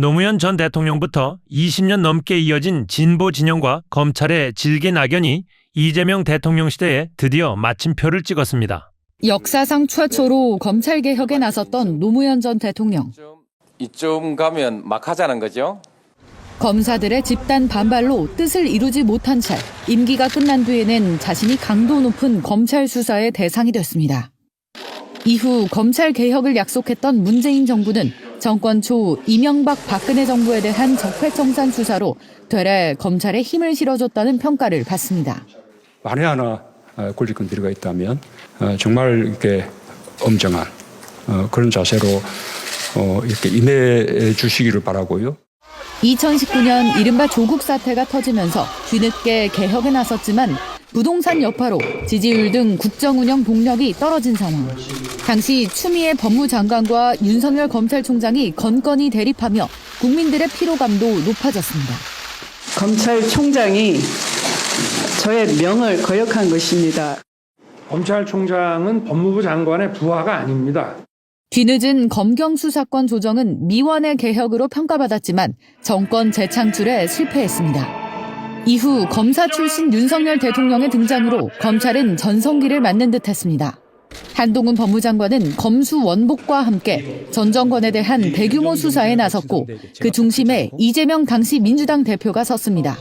노무현 전 대통령부터 20년 넘게 이어진 진보 진영과 검찰의 질긴 악연이 이재명 대통령 시대에 드디어 마침표를 찍었습니다. 역사상 최초로 검찰 개혁에 나섰던 노무현 전 대통령. 이쯤 가면 막 하자는 거죠? 검사들의 집단 반발로 뜻을 이루지 못한 채 임기가 끝난 뒤에는 자신이 강도 높은 검찰 수사의 대상이 됐습니다. 이후 검찰 개혁을 약속했던 문재인 정부는 정권 초 이명박 박근혜 정부에 대한 적폐청산 수사로 되레 검찰에 힘을 실어줬다는 평가를 받습니다. 만에 하나 권리권들이가 있다면 정말 이렇게 엄정한 그런 자세로 이렇게 임해 주시기를 바라고요. 2019년 이른바 조국 사태가 터지면서 뒤늦게 개혁에 나섰지만 부동산 여파로 지지율 등 국정 운영 동력이 떨어진 상황. 당시 추미애 법무장관과 윤석열 검찰총장이 건건히 대립하며 국민들의 피로감도 높아졌습니다. 검찰총장이 저의 명을 거역한 것입니다. 검찰총장은 법무부 장관의 부하가 아닙니다. 뒤늦은 검경 수사권 조정은 미완의 개혁으로 평가받았지만 정권 재창출에 실패했습니다. 이후 검사 출신 윤석열 대통령의 등장으로 검찰은 전성기를 맞는 듯했습니다. 한동훈 법무장관은 검수 원복과 함께 전 정권에 대한 대규모 수사에 나섰고 그 중심에 이재명 당시 민주당 대표가 섰습니다.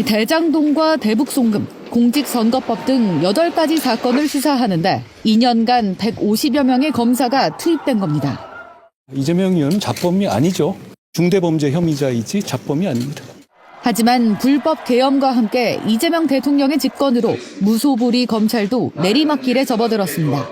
대장동과 대북송금, 공직선거법 등 8가지 사건을 수사하는데 2년간 150여 명의 검사가 투입된 겁니다. 이재명 의원은 자범이 아니죠. 중대범죄 혐의자이지 자범이 아닙니다. 하지만 불법 계엄과 함께 이재명 대통령의 집권으로 무소불위 검찰도 내리막길에 접어들었습니다.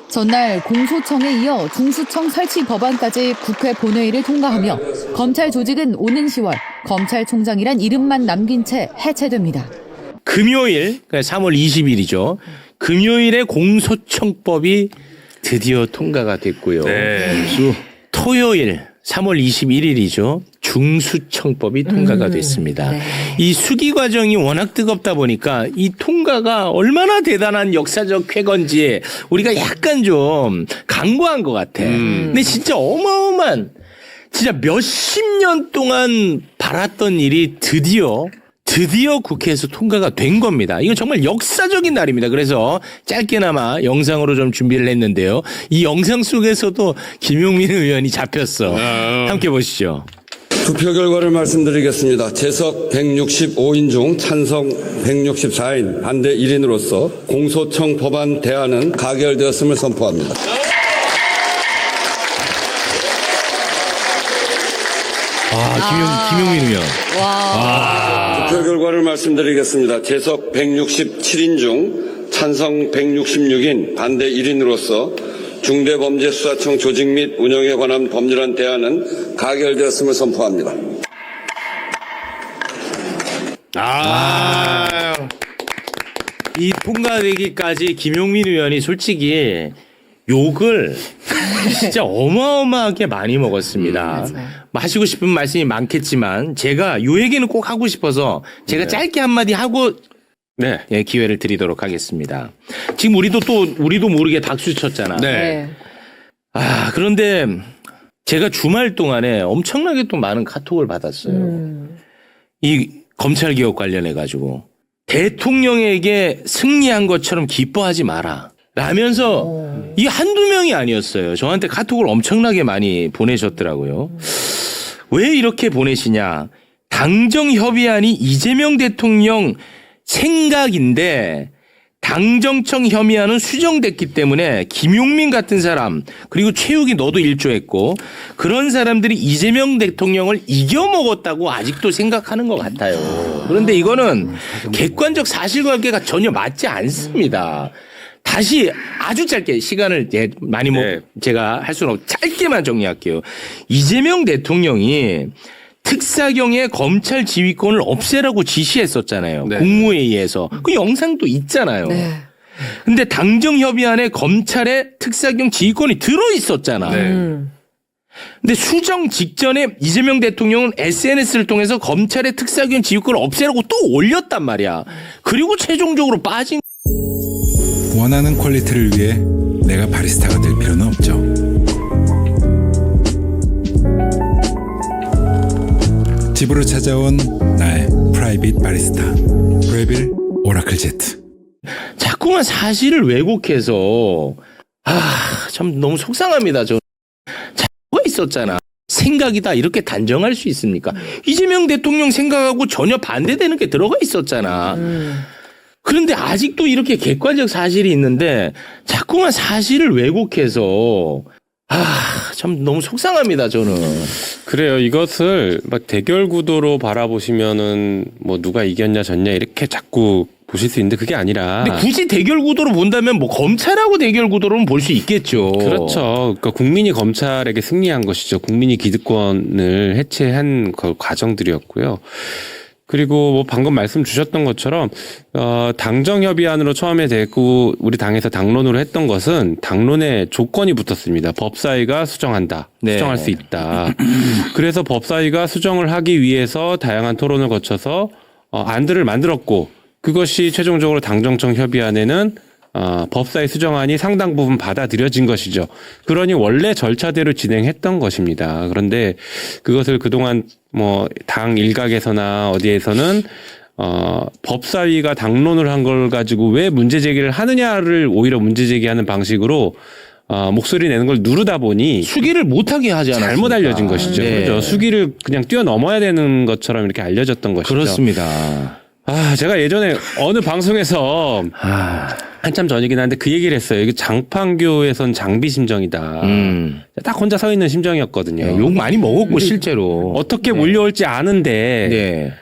전날 공소청에 이어 중수청 설치 법안까지 국회 본회의를 통과하며 검찰 조직은 오는 10월 검찰총장이란 이름만 남긴 채 해체됩니다. 금요일, 그러니까 3월 20일이죠. 금요일에 공소청법이 드디어 통과가 됐고요. 토요일 3월 21일이죠. 중수청법이 통과가 됐습니다. 이 수기 과정이 워낙 뜨겁다 보니까 이 통과가 얼마나 대단한 역사적 쾌건지 우리가 약간 좀 간과한 것 같아. 근데 진짜 어마어마한 진짜 몇십 년 동안 바랐던 일이 드디어 국회에서 통과가 된 겁니다. 이건 정말 역사적인 날입니다. 그래서 짧게나마 영상으로 좀 준비를 했는데요. 이 영상 속에서도 김용민 의원이 잡혔어. 함께 보시죠. 투표 결과를 말씀드리겠습니다. 재석 165인 중 찬성 164인, 반대 1인으로서 공소청 법안 대안은 가결되었음을 선포합니다. 김용민 의원. 투표 결과를 말씀드리겠습니다. 재석 167인 중 찬성 166인, 반대 1인으로서 중대범죄수사청 조직 및 운영에 관한 법률안 대안은 가결되었음을 선포합니다. 이 통과되기까지 김용민 의원이 솔직히 욕을 진짜 어마어마하게 많이 먹었습니다. 하시고 싶은 말씀이 많겠지만 제가 요 얘기는 꼭 하고 싶어서 제가 짧게 한마디 하고 기회를 드리도록 하겠습니다. 지금 우리도 모르게 박수 쳤잖아. 그런데 제가 주말 동안에 엄청나게 또 많은 카톡을 받았어요. 이 검찰 개혁 관련해 가지고 대통령에게 승리한 것처럼 기뻐하지 마라. 라면서 이 한두 명이 아니었어요. 저한테 카톡을 엄청나게 많이 보내셨더라고요. 왜 이렇게 보내시냐. 당정협의안이 이재명 대통령 생각인데 당정청 협의안은 수정됐기 때문에 김용민 같은 사람 그리고 최욱이 너도 일조했고 그런 사람들이 이재명 대통령을 이겨먹었다고 아직도 생각하는 것 같아요. 그런데 이거는 객관적 사실관계가 전혀 맞지 않습니다. 다시 아주 짧게 시간을 많이 제가 할 수는 없고 짧게만 정리할게요. 이재명 대통령이 특사경의 검찰 지휘권을 없애라고 지시했었잖아요. 국무회의에서. 그 영상도 있잖아요. 근데 당정협의안에 검찰의 특사경 지휘권이 들어있었잖아. 근데 수정 직전에 이재명 대통령은 SNS를 통해서 검찰의 특사경 지휘권을 없애라고 또 올렸단 말이야. 그리고 최종적으로 빠진. 원하는 퀄리티를 위해 내가 바리스타가 될 필요는 없죠. 집으로 찾아온 나의 프라이빗 바리스타 브레빌 오라클 제트. 자꾸만 사실을 왜곡해서 참 너무 속상합니다. 저 자꾸가 있었잖아. 생각이다 이렇게 단정할 수 있습니까? 이재명 대통령 생각하고 전혀 반대되는 게 들어가 있었잖아. 그런데 아직도 이렇게 객관적 사실이 있는데 자꾸만 사실을 왜곡해서 참 너무 속상합니다. 저는. 그래요. 이것을 막 대결 구도로 바라보시면은 뭐 누가 이겼냐 졌냐 이렇게 자꾸 보실 수 있는데 그게 아니라. 근데 굳이 대결 구도로 본다면 뭐 검찰하고 대결 구도로는 볼 수 있겠죠. 그렇죠. 그러니까 국민이 검찰에게 승리한 것이죠. 국민이 기득권을 해체한 그 과정들이었고요. 그리고 뭐 방금 말씀 주셨던 것처럼 당정 협의안으로 처음에 됐고 우리 당에서 당론으로 했던 것은 당론에 조건이 붙었습니다. 법사위가 수정한다. 네. 수정할 수 있다. 그래서 법사위가 수정을 하기 위해서 다양한 토론을 거쳐서 안들을 만들었고 그것이 최종적으로 당정청 협의안에는 법사위 수정안이 상당 부분 받아들여진 것이죠. 그러니 원래 절차대로 진행했던 것입니다. 그런데 그것을 그동안 뭐 당 일각에서나 어디에서는 법사위가 당론을 한 걸 가지고 왜 문제 제기를 하느냐를 오히려 문제 제기하는 방식으로 목소리 내는 걸 누르다 보니 수기를 못하게 하지 않았습니까? 잘못 알려진 것이죠. 네. 그렇죠. 수기를 그냥 뛰어넘어야 되는 것처럼 이렇게 알려졌던 것이죠. 그렇습니다. 제가 예전에 어느 방송에서 한참 전이긴 한데 그 얘기를 했어요. 이게 장판교에선 장비 심정이다. 딱 혼자 서 있는 심정이었거든요. 욕 많이 먹었고 실제로. 어떻게 몰려올지 아는데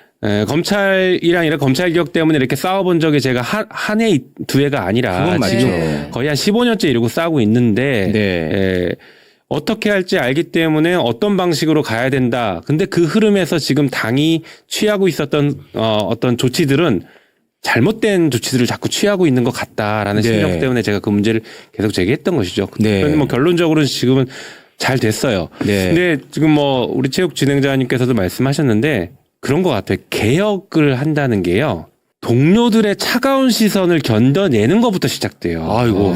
검찰이랑 이런 검찰개혁 때문에 이렇게 싸워본 적이 제가 한 해, 두 해가 아니라 그건 맞죠. 지금 거의 한 15년째 이러고 싸우고 있는데 어떻게 할지 알기 때문에 어떤 방식으로 가야 된다. 근데 그 흐름에서 지금 당이 취하고 있었던 어떤 조치들은 잘못된 조치들을 자꾸 취하고 있는 것 같다라는 심정 때문에 제가 그 문제를 계속 제기했던 것이죠. 그런데 뭐 결론적으로는 지금은 잘 됐어요. 근데 지금 뭐 우리 체육 진행자님께서도 말씀하셨는데 그런 것 같아요. 개혁을 한다는 게요. 동료들의 차가운 시선을 견뎌내는 것부터 시작돼요. 아이고,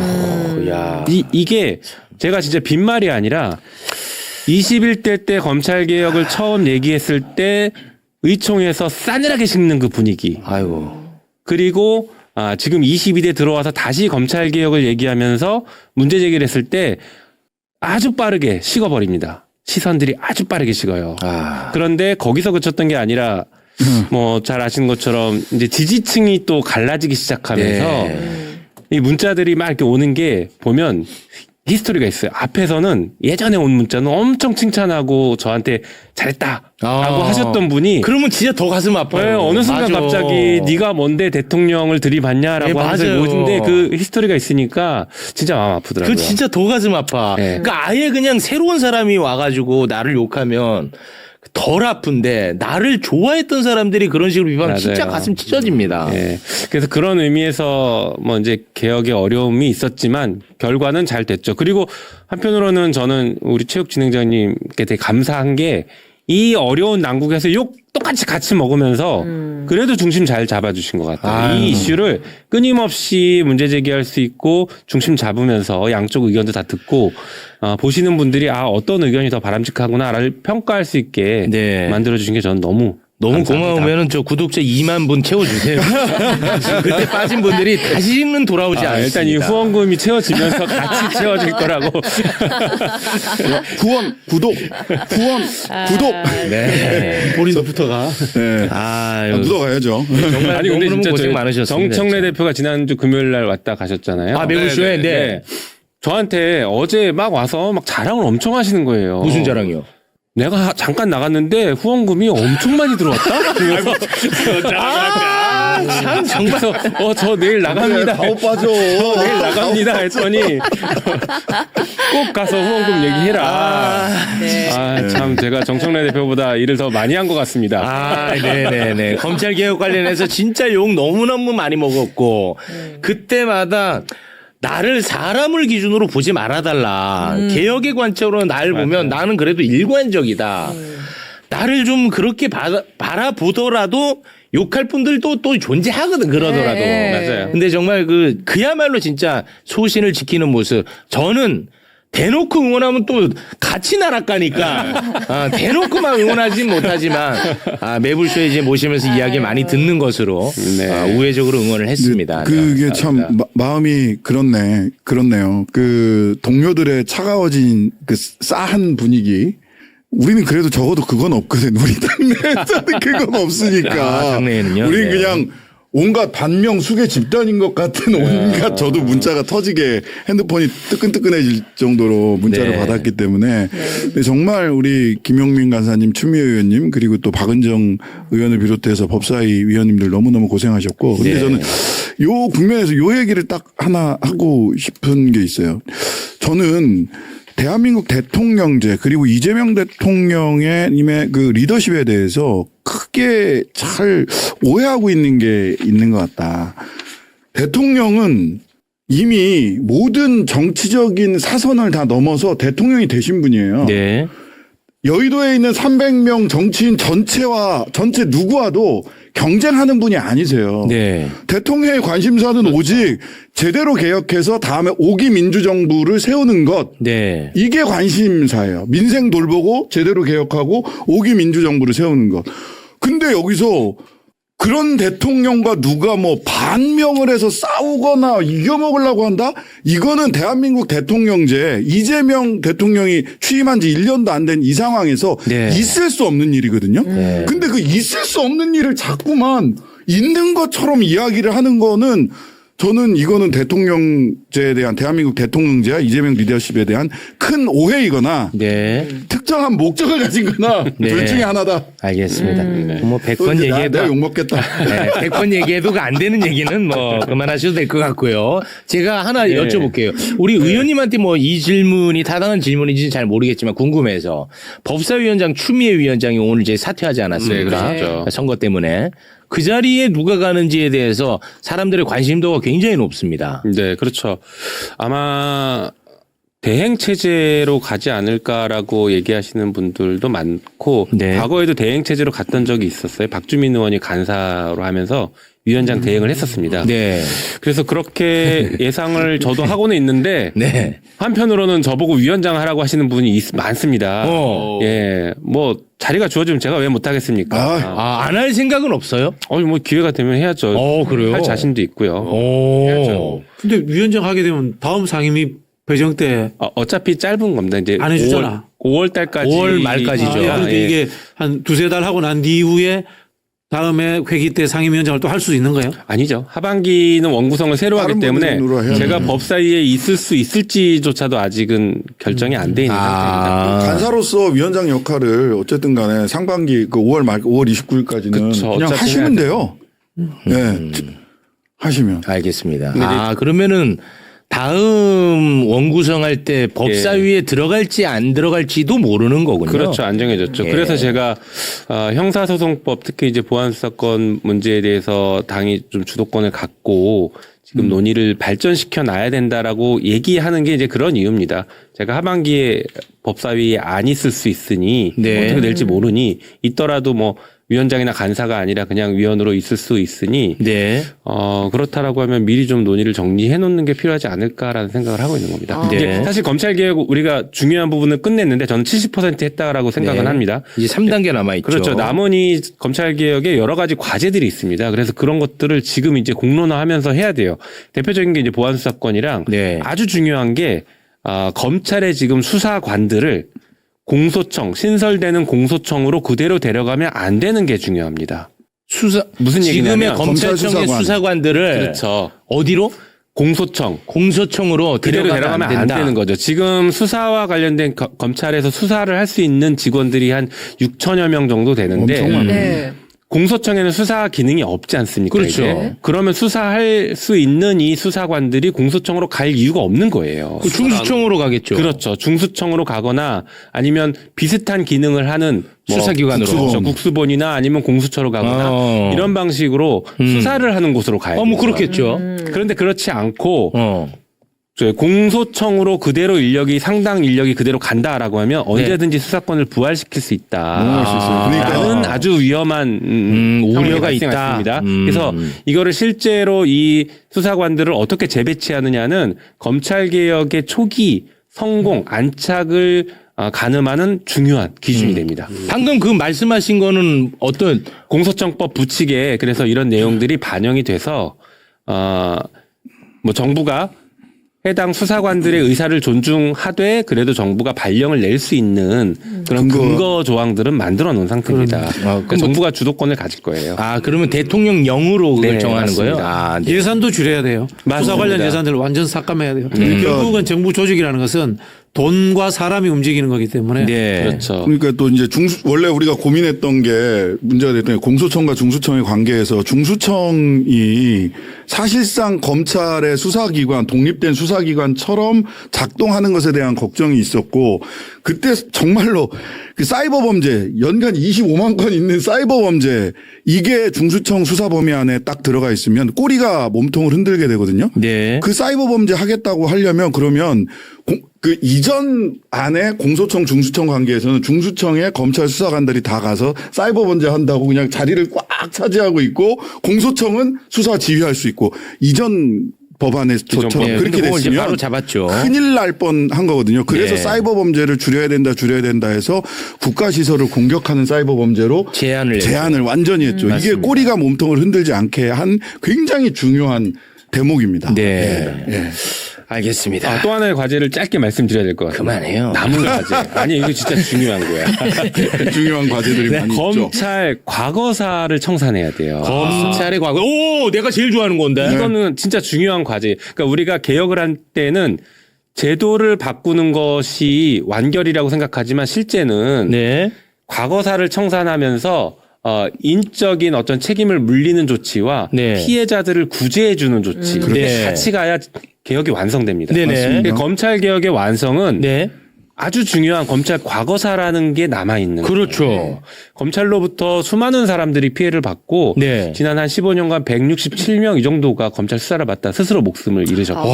야. 이게 제가 진짜 빈말이 아니라 21대 때 검찰개혁을 처음 얘기했을 때 의총에서 싸늘하게 식는 그 분위기. 아이고. 그리고 지금 22대 들어와서 다시 검찰개혁을 얘기하면서 문제 제기를 했을 때 아주 빠르게 식어버립니다. 시선들이 아주 빠르게 식어요. 그런데 거기서 그쳤던 게 아니라 뭐 잘 아시는 것처럼 이제 지지층이 또 갈라지기 시작하면서 이 문자들이 막 이렇게 오는 게 보면 히스토리가 있어요. 앞에서는 예전에 온 문자는 엄청 칭찬하고 저한테 잘했다라고 하셨던 분이 그러면 진짜 더 가슴 아파요. 어느 순간 맞아. 갑자기 네가 뭔데 대통령을 들이받냐라고 하면서 오는데 그 히스토리가 있으니까 진짜 마음 아프더라고요. 그 진짜 더 가슴 아파. 그러니까 아예 그냥 새로운 사람이 와가지고 나를 욕하면 덜 아픈데 나를 좋아했던 사람들이 그런 식으로 비판하면 진짜 가슴 찢어집니다. 그래서 그런 의미에서 뭐 이제 개혁의 어려움이 있었지만 결과는 잘 됐죠. 그리고 한편으로는 저는 우리 체육 진행자님께 되게 감사한 게 이 어려운 난국에서 욕 똑같이 같이 먹으면서 그래도 중심 잘 잡아주신 것 같아요. 이 이슈를 끊임없이 문제 제기할 수 있고 중심 잡으면서 양쪽 의견도 다 듣고 보시는 분들이 어떤 의견이 더 바람직하구나를 평가할 수 있게 만들어주신 게 저는 너무 고마우면은 저 구독자 2만 분 채워주세요. 그때 빠진 분들이 다시는 돌아오지 않습니다. 일단 이 후원금이 채워지면서 같이 채워질 거라고. 후원, 구독. 네. 본인부터가. 묻어가야죠. 정말 아니 근데 진짜 고생 많으셨습니다. 정청래 대표가 지난주 금요일 날 왔다 가셨잖아요. 매불쇼에 저한테 어제 막 와서 막 자랑을 엄청 하시는 거예요. 무슨 자랑이요? 내가 잠깐 나갔는데 후원금이 엄청 많이 들어왔다? 그래서 참 정말 저 내일 나갑니다. 가오 빠져. 내일 나갑니다 했더니 꼭 가서 후원금 얘기해라. 참 제가 정청래 대표보다 일을 더 많이 한 것 같습니다. 네네네. 검찰 개혁 관련해서 진짜 욕 너무너무 많이 먹었고 그때마다 나를 사람을 기준으로 보지 말아달라. 개혁의 관점으로 나를 보면 나는 그래도 일관적이다. 나를 좀 그렇게 바라보더라도 욕할 분들도 또 존재하거든, 그러더라도. 맞아요. 근데 정말 그야말로 진짜 소신을 지키는 모습. 저는 대놓고 응원하면 또 같이 날아가니까 대놓고만 응원하진 못하지만 매불쇼에 이제 모시면서 이야기 많이 듣는 것으로 우회적으로 응원을 했습니다. 그게 참 마음이 그렇네요. 그 동료들의 차가워진 그 싸한 분위기. 우리는 그래도 적어도 그건 없거든. 우리 당내에서는 그건 없으니까. 당내에는요? 우리는 그냥 온갖 반명 수괴 집단인 것 같은 온갖 저도 문자가 터지게 핸드폰이 뜨끈뜨끈해질 정도로 문자를 받았기 때문에 근데 정말 우리 김용민 간사님, 추미애 의원님 그리고 또 박은정 의원을 비롯해서 법사위 위원님들 너무너무 고생하셨고 근데 저는 요 국면에서 요 얘기를 딱 하나 하고 싶은 게 있어요. 저는 대한민국 대통령제 그리고 이재명 대통령의 그 리더십에 대해서 크게 잘 오해하고 있는 게 있는 것 같다. 대통령은 이미 모든 정치적인 사선을 다 넘어서 대통령이 되신 분이에요. 네. 여의도에 있는 300명 정치인 전체 누구와도 경쟁하는 분이 아니세요. 네. 대통령의 관심사는 오직 제대로 개혁해서 다음에 5기 민주정부를 세우는 것. 네. 이게 관심사예요. 민생 돌보고 제대로 개혁하고 5기 민주정부를 세우는 것. 근데 여기서 그런 대통령과 누가 뭐 반명을 해서 싸우거나 이겨먹으려고 한다? 이거는 대한민국 대통령제 이재명 대통령이 취임한 지 1년도 안 된 이 상황에서 있을 수 없는 일이거든요. 근데 그 있을 수 없는 일을 자꾸만 있는 것처럼 이야기를 하는 거는 저는 이거는 대통령제에 대한 대한민국 대통령제와 이재명 리더십에 대한 큰 오해이거나 특정한 목적을 가진 거나 둘 중에 하나다. 알겠습니다. 뭐 100번 얘기해도 내가 욕먹겠다. 100번 얘기해도 안 되는 얘기는 뭐 그만하셔도 될 것 같고요. 제가 하나 여쭤볼게요. 우리 의원님한테 뭐 이 질문이 타당한 질문인지는 잘 모르겠지만 궁금해서 법사위원장 추미애 위원장이 오늘 이제 사퇴하지 않았습니까? 선거 때문에. 그 자리에 누가 가는지에 대해서 사람들의 관심도가 굉장히 높습니다. 네, 그렇죠. 아마 대행 체제로 가지 않을까라고 얘기하시는 분들도 많고 과거에도 대행 체제로 갔던 적이 있었어요. 박주민 의원이 간사로 하면서 위원장 대행을 했었습니다. 그래서 그렇게 예상을 저도 하고는 있는데 한편으로는 저보고 위원장 하라고 하시는 분이 많습니다. 예, 뭐 자리가 주어지면 제가 왜 못하겠습니까? 안 할 생각은 없어요? 뭐 기회가 되면 해야죠. 그래요? 할 자신도 있고요. 해야죠. 근데 위원장 하게 되면 다음 상임위 배정 때 어차피 짧은 겁니다. 이제 안 해주잖아. 5월 달까지. 5월 말까지죠. 그러니까 이게 한 두세 달 하고 난 이후에 다음에 회기 때 상임위원장을 또 할 수 있는 거예요? 아니죠. 하반기는 원구성을 새로 하기 때문에 제가 법사위에 있을 수 있을지조차도 아직은 결정이 안 돼 있는 상태입니다. 간사로서 위원장 역할을 어쨌든 간에 상반기 그 5월 29일까지는 그냥 하시면 돼요. 네. 하시면. 알겠습니다. 그러면은 다음 원구성할 때 법사위에 들어갈지 안 들어갈지도 모르는 거군요. 그렇죠. 안 정해졌죠. 그래서 제가 형사소송법 특히 이제 보안수사권 문제에 대해서 당이 좀 주도권을 갖고 지금 논의를 발전시켜 놔야 된다라고 얘기하는 게 이제 그런 이유입니다. 제가 하반기에 법사위에 안 있을 수 있으니 어떻게 될지 모르니 있더라도 뭐 위원장이나 간사가 아니라 그냥 위원으로 있을 수 있으니 그렇다라고 하면 미리 좀 논의를 정리해 놓는 게 필요하지 않을까라는 생각을 하고 있는 겁니다. 이제 사실 검찰개혁 우리가 중요한 부분을 끝냈는데 저는 70% 했다라고 생각은 합니다. 이제 3단계 남아있죠. 그렇죠. 남은이 검찰개혁에 여러 가지 과제들이 있습니다. 그래서 그런 것들을 지금 이제 공론화하면서 해야 돼요. 대표적인 게 이제 보안수사권이랑 아주 중요한 게 검찰의 지금 수사관들을 공소청, 신설되는 공소청으로 그대로 데려가면 안 되는 게 중요합니다. 무슨 얘기냐면 지금의 검찰청의 수사관들을 그렇죠. 어디로? 공소청으로 그대로 데려가면 안 되는 거죠. 지금 수사와 관련된 검찰에서 수사를 할 수 있는 직원들이 한 6천여 명 정도 되는데 공소청에는 수사 기능이 없지 않습니까? 그렇죠. 이제? 그러면 수사할 수 있는 이 수사관들이 공소청으로 갈 이유가 없는 거예요. 중수청으로 가겠죠. 그렇죠. 중수청으로 가거나 아니면 비슷한 기능을 하는 수사기관으로 국수본이나 아니면 공수처로 가거나 이런 방식으로 수사를 하는 곳으로 가야 돼요. 뭐 그렇겠죠. 그런데 그렇지 않고 공소청으로 그대로 상당 인력이 그대로 간다라고 하면 언제든지 수사권을 부활시킬 수 있다. 라는 아주 위험한 우려가 있다. 그래서 이거를 실제로 이 수사관들을 어떻게 재배치하느냐는 검찰개혁의 초기 성공, 안착을 가늠하는 중요한 기준이 됩니다. 방금 그 말씀하신 거는 어떤 공소청법 부칙에 그래서 이런 내용들이 반영이 돼서 뭐 정부가 해당 수사관들의 의사를 존중하되 그래도 정부가 발령을 낼 수 있는 그런 근거 조항들은 만들어 놓은 상태입니다. 그러니까 정부가 주도권을 가질 거예요. 그러면 대통령령으로 그걸 네, 정하는 거예요? 맞습니다. 네. 예산도 줄여야 돼요. 수사 관련 예산들을 완전 삭감해야 돼요. 결국은 정부 조직이라는 것은 돈과 사람이 움직이는 거기 때문에. 네. 그렇죠. 그러니까 또 이제 원래 우리가 고민했던 게 문제가 됐던 게 공소청과 중수청의 관계에서 중수청이 사실상 검찰의 수사기관, 독립된 수사기관처럼 작동하는 것에 대한 걱정이 있었고 그때 정말로 그 사이버 범죄 연간 25만 건 있는 사이버 범죄 이게 중수청 수사 범위 안에 딱 들어가 있으면 꼬리가 몸통을 흔들게 되거든요. 네. 그 사이버 범죄 하겠다고 하려면 그러면 그 이전 안에 공소청 중수청 관계에서는 중수청에 검찰 수사관들이 다 가서 사이버 범죄 한다고 그냥 자리를 꽉 차지하고 있고 공소청은 수사 지휘할 수 있고 이전 법안에서처럼 네, 그렇게 그걸 이제 됐으면 바로 잡았죠. 큰일 날 뻔한 거거든요. 그래서 네. 사이버 범죄를 줄여야 된다 해서 국가 시설을 공격하는 사이버 범죄로 제한을 완전히 했죠. 이게 맞습니다. 꼬리가 몸통을 흔들지 않게 한 굉장히 중요한 대목입니다. 네. 예. 알겠습니다. 또 하나의 과제를 짧게 말씀드려야 될 것 같아요. 그만해요. 남은 과제. 아니 이거 진짜 중요한 거야. 중요한 과제들이 많이 있죠. 검찰 과거사를 청산해야 돼요. 검찰의 과거. 오, 내가 제일 좋아하는 건데. 이거는 진짜 중요한 과제. 그러니까 우리가 개혁을 할 때는 제도를 바꾸는 것이 완결이라고 생각하지만 실제는 네. 과거사를 청산하면서 인적인 어떤 책임을 물리는 조치와 네. 피해자들을 구제해주는 조치 그렇게 네. 같이 가야 개혁이 완성됩니다. 네네. 검찰 개혁의 완성은 네. 아주 중요한 검찰 과거사라는 게 남아있는 그렇죠. 거예요. 검찰로부터 수많은 사람들이 피해를 받고 네. 지난 한 15년간 167명 이 정도가 검찰 수사를 받다 스스로 목숨을 잃으셨고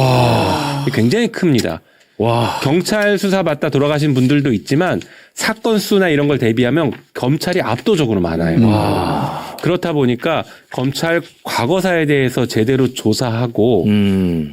굉장히 큽니다. 와. 경찰 수사 받다 돌아가신 분들도 있지만 사건 수나 이런 걸 대비하면 검찰이 압도적으로 많아요. 그렇다 보니까 검찰 과거사에 대해서 제대로 조사하고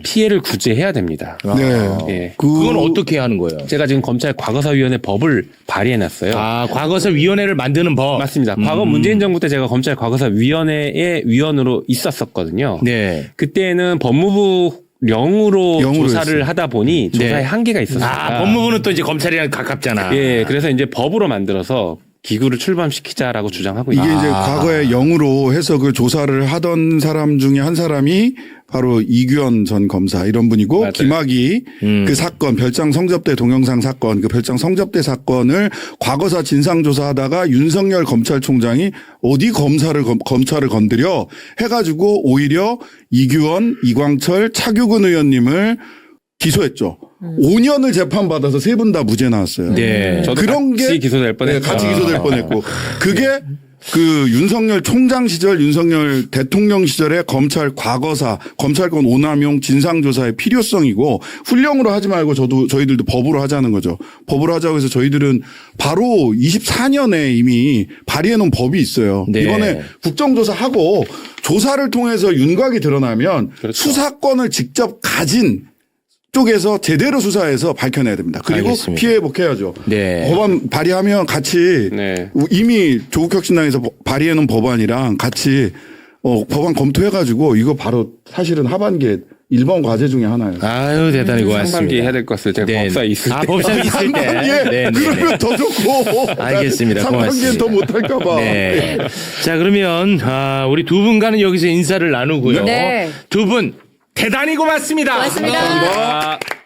피해를 구제해야 됩니다. 네. 예. 그건 어떻게 하는 거예요? 제가 지금 검찰 과거사위원회 법을 발의해놨어요. 과거사 위원회를 만드는 법. 맞습니다. 과거 문재인 정부 때 제가 검찰 과거사위원회의 위원으로 있었었거든요. 네. 그때는 법무부 령으로 조사를 했어요. 하다 보니 조사에 네. 한계가 있었습니다. 법무부는 또 이제 검찰이랑 가깝잖아. 예, 그래서 이제 법으로 만들어서 기구를 출범시키자라고 주장하고 이게 있습니다. 이제 과거에 영으로 해서 그 조사를 하던 사람 중에 한 사람이 바로 이규현 전 검사 이런 분이고 맞아요. 김학의 그 사건 별장 성접대 동영상 사건 그 별장 성접대 사건을 과거사 진상조사하다가 윤석열 검찰총장이 어디 검찰을 건드려 해가지고 오히려 이규현, 이광철, 차규근 의원님을 기소했죠. 5년을 재판받아서 세 분 다 무죄 나왔어요. 네. 저도 그런 같이 게 기소될 뻔했죠. 네, 같이 기소될 뻔했고 그게 그 윤석열 총장 시절 윤석열 대통령 시절의 검찰 과거사 검찰권 오남용 진상조사의 필요성이고 훈령으로 하지 말고 저희들도 법으로 하자는 거죠. 법으로 하자고 해서 저희들은 바로 24년에 이미 발의해 놓은 법이 있어요. 네. 이번에 국정조사하고 조사를 통해서 윤곽이 드러나면 그렇죠. 수사권을 직접 가진 쪽에서 제대로 수사해서 밝혀내야 됩니다. 그리고 알겠습니다. 피해 회복해야죠. 네. 법안 발의하면 같이 네. 이미 조국혁신당에서 발의해 놓은 법안이랑 같이 법안 검토해가지고 이거 바로 사실은 하반기에 1번 과제 중에 하나예요. 아유, 대단히 고맙습니다. 상반기에 해야 될 것 같아요. 제가 법사에 있을 때. 법사에 있을 때. 상반기에 그러면 더 좋고. 알겠습니다. 상반기엔 고맙습니다. 더 못할까봐. 네. 자, 그러면 우리 두 분과는 여기서 인사를 나누고요. 네. 두 분 대단히 고맙습니다. 고맙습니다. 감사합니다.